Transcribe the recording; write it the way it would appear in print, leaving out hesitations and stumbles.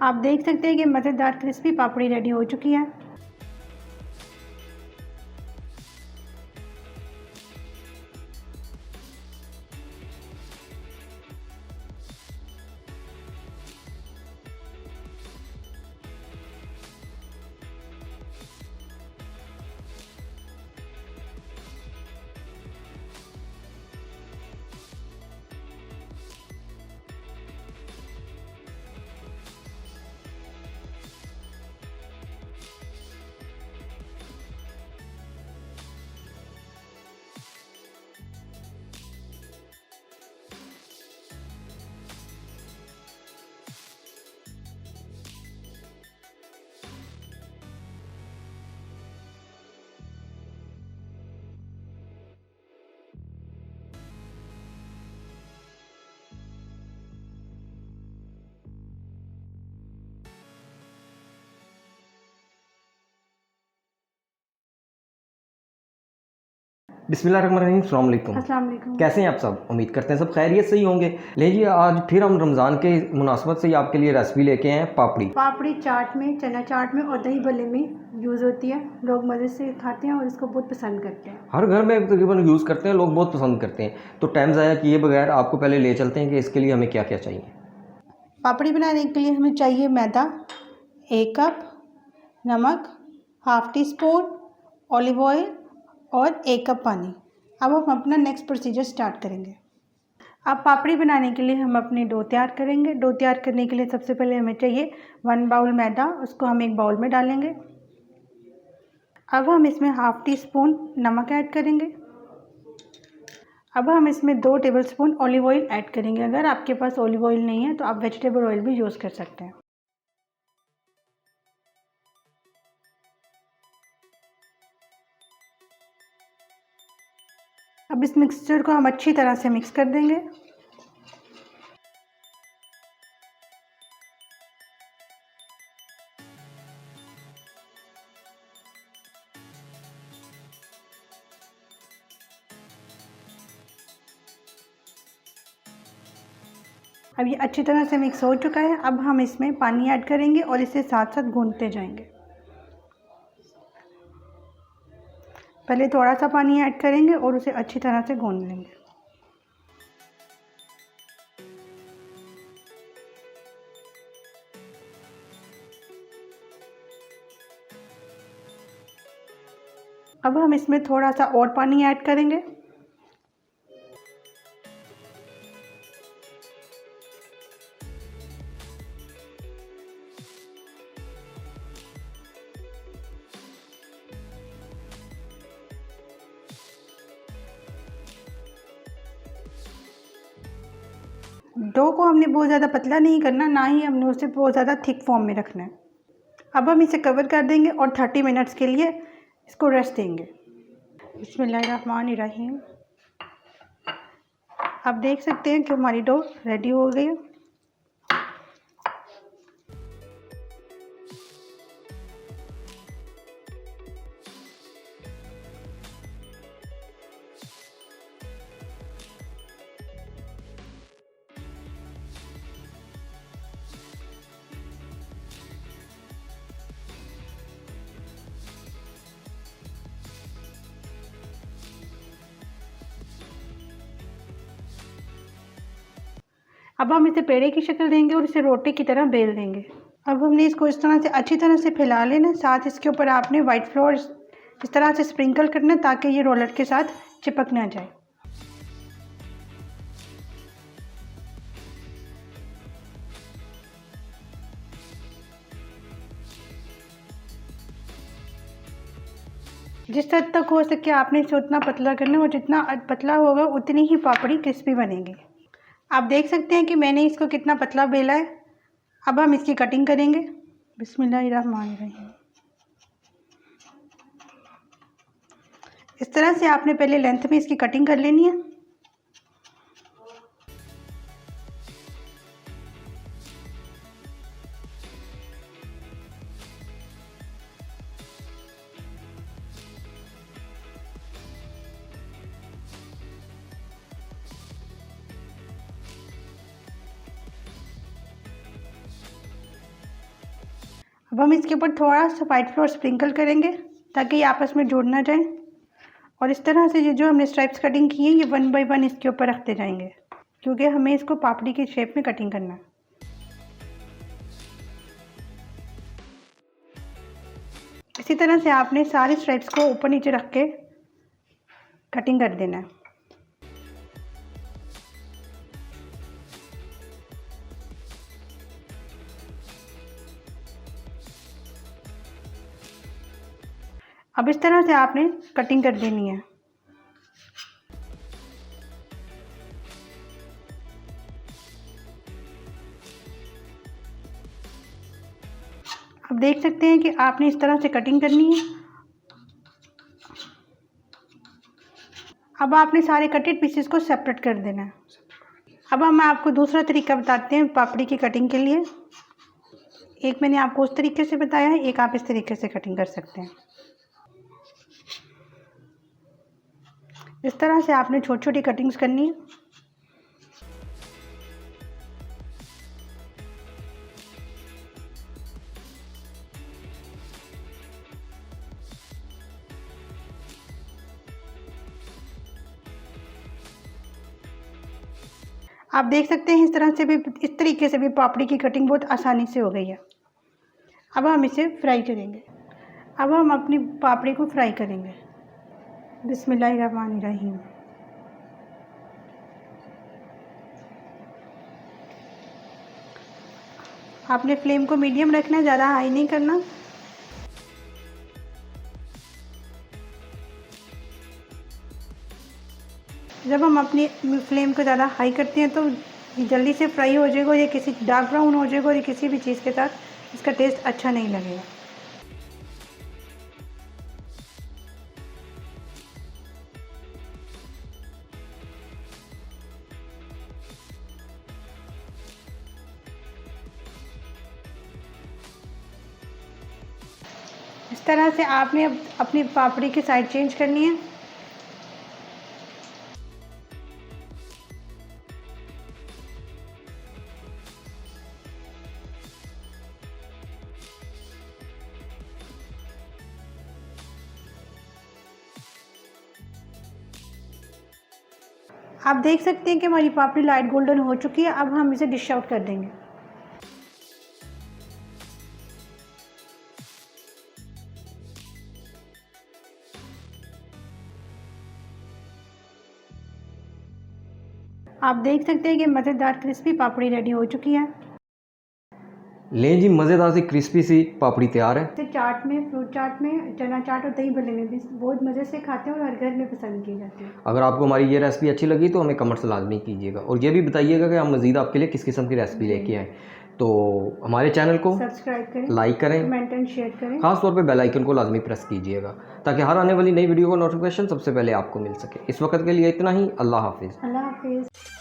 आप देख सकते हैं कि मज़ेदार क्रिस्पी पापड़ी रेडी हो चुकी है। बिस्मिल्लाहिर्रहमानिर्रहीम, अस्सलाम वालेकुम। अस्सलाम वालेकुम। कैसे हैं आप सब? उम्मीद करते हैं सब खैरियत से ही होंगे। लीजिए, आज फिर हम रमज़ान के मुनासबत से आपके लिए रेसिपी लेके आए हैं पापड़ी चाट में, चना चाट में और दही भल्ले में यूज़ होती है। लोग मज़े से खाते हैं और इसको बहुत पसंद करते हैं। हर घर में तकरीबन यूज़ करते हैं, लोग बहुत पसंद करते हैं। तो टाइम ज़ाया किए बगैर आपको पहले ले चलते हैं कि इसके लिए हमें क्या क्या चाहिए। पापड़ी बनाने के लिए हमें चाहिए मैदा 1 कप, नमक half tea spoon, olive oil और 1 कप पानी। अब हम अपना नेक्स्ट प्रोसीजर स्टार्ट करेंगे। अब पापड़ी बनाने के लिए हम अपनी डो तैयार करेंगे। डो तैयार करने के लिए सबसे पहले हमें चाहिए 1 बाउल मैदा, उसको हम एक बाउल में डालेंगे। अब हम इसमें हाफ़ टी स्पून नमक ऐड करेंगे। अब हम इसमें 2 टेबलस्पून ऑलिव ऑयल ऐड करेंगे। अगर आपके पास ऑलिव ऑयल नहीं है तो आप वेजिटेबल ऑयल भी यूज़ कर सकते हैं। अब इस मिक्सचर को हम अच्छी तरह से मिक्स कर देंगे। अब ये अच्छी तरह से मिक्स हो चुका है। अब हम इसमें पानी ऐड करेंगे और इसे साथ साथ गूंथते जाएंगे। पहले थोड़ा सा पानी ऐड करेंगे और उसे अच्छी तरह से गूंथ लेंगे। अब हम इसमें थोड़ा सा और पानी ऐड करेंगे। डो को हमने बहुत ज़्यादा पतला नहीं करना, ना ही हमने उसे बहुत ज़्यादा थिक फॉर्म में रखना है। अब हम इसे कवर कर देंगे और 30 मिनट्स के लिए इसको रेस्ट देंगे। बिस्मिल्लाहिर्रहमानिर्रहीम। आप देख सकते हैं कि हमारी डो रेडी हो गई है। अब हम इसे पेड़े की शक्ल देंगे और इसे रोटी की तरह बेल देंगे। अब हमने इसको इस तरह से अच्छी तरह से फैला लेना। साथ इसके ऊपर आपने वाइट फ्लोर इस तरह से स्प्रिंकल करना ताकि ये रोलर के साथ चिपक ना जाए। जिस हद तक हो सके आपने इसे उतना पतला करना और जितना पतला होगा उतनी ही पापड़ी क्रिस्पी बनेगी। आप देख सकते हैं कि मैंने इसको कितना पतला बेला है। अब हम इसकी कटिंग करेंगे। बिस्मिल्लाहिर्रहमानिर्रहीम। इस तरह से आपने पहले लेंथ में इसकी कटिंग कर लेनी है। अब हम इसके ऊपर थोड़ा सा वाइट फ्लोर स्प्रिंकल करेंगे ताकि ये आपस में जुड़ ना जाए। और इस तरह से ये जो हमने स्ट्राइप्स कटिंग की है ये 1 बाय 1 इसके ऊपर रखते जाएंगे, क्योंकि हमें इसको पापड़ी की शेप में कटिंग करना है। इसी तरह से आपने सारे स्ट्राइप्स को ऊपर नीचे रख के कटिंग कर देना है। अब इस तरह से आपने कटिंग कर देनी है। अब देख सकते हैं कि आपने इस तरह से कटिंग करनी है। अब आपने सारे कटेड पीसेस को सेपरेट कर देना है। अब हम आपको दूसरा तरीका बताते हैं पापड़ी की कटिंग के लिए। एक मैंने आपको उस तरीके से बताया है, एक आप इस तरीके से कटिंग कर सकते हैं। इस तरह से आपने छोटी छोटी कटिंग्स करनी है। आप देख सकते हैं इस तरीके से भी पापड़ी की कटिंग बहुत आसानी से हो गई है। अब हम इसे फ्राई करेंगे। अब हम अपनी पापड़ी को फ्राई करेंगे। बिस्मिल्लाहिर्रहमानिर्रहीम। आपने फ्लेम को मीडियम रखना है, ज़्यादा हाई नहीं करना। जब हम अपनी फ्लेम को ज़्यादा हाई करते हैं तो जल्दी से फ्राई हो जाएगा, ये किसी डार्क ब्राउन हो जाएगा और ये किसी भी चीज़ के साथ इसका टेस्ट अच्छा नहीं लगेगा। इस तरह से आपने अपनी पापड़ी की साइड चेंज करनी है। आप देख सकते हैं कि हमारी पापड़ी लाइट गोल्डन हो चुकी है। अब हम इसे डिश आउट कर देंगे। आप देख सकते हैं कि मज़ेदार क्रिस्पी पापड़ी रेडी हो चुकी है। लें जी, मज़ेदार सी क्रिस्पी सी पापड़ी तैयार है। इसे चाट में, फ्रूट चाट में, चना चाट और दही भल्ले में भी बहुत मज़े से खाते हैं और हर घर में पसंद की जाती है। अगर आपको हमारी ये रेसिपी अच्छी लगी तो हमें कमेंट्स लाजमी कीजिएगा और ये भी बताइएगा कि हम मज़ीद आपके लिए किस किस्म की रेसिपी लेके आएँ। तो हमारे चैनल को सब्सक्राइब करें, लाइक करें, कमेंट एंड शेयर करें। खास तौर पे बेल आइकन को लाजमी प्रेस कीजिएगा ताकि हर आने वाली नई वीडियो का नोटिफिकेशन सबसे पहले आपको मिल सके। इस वक्त के लिए इतना ही। अल्लाह हाफिज़। अल्लाह हाफिज़।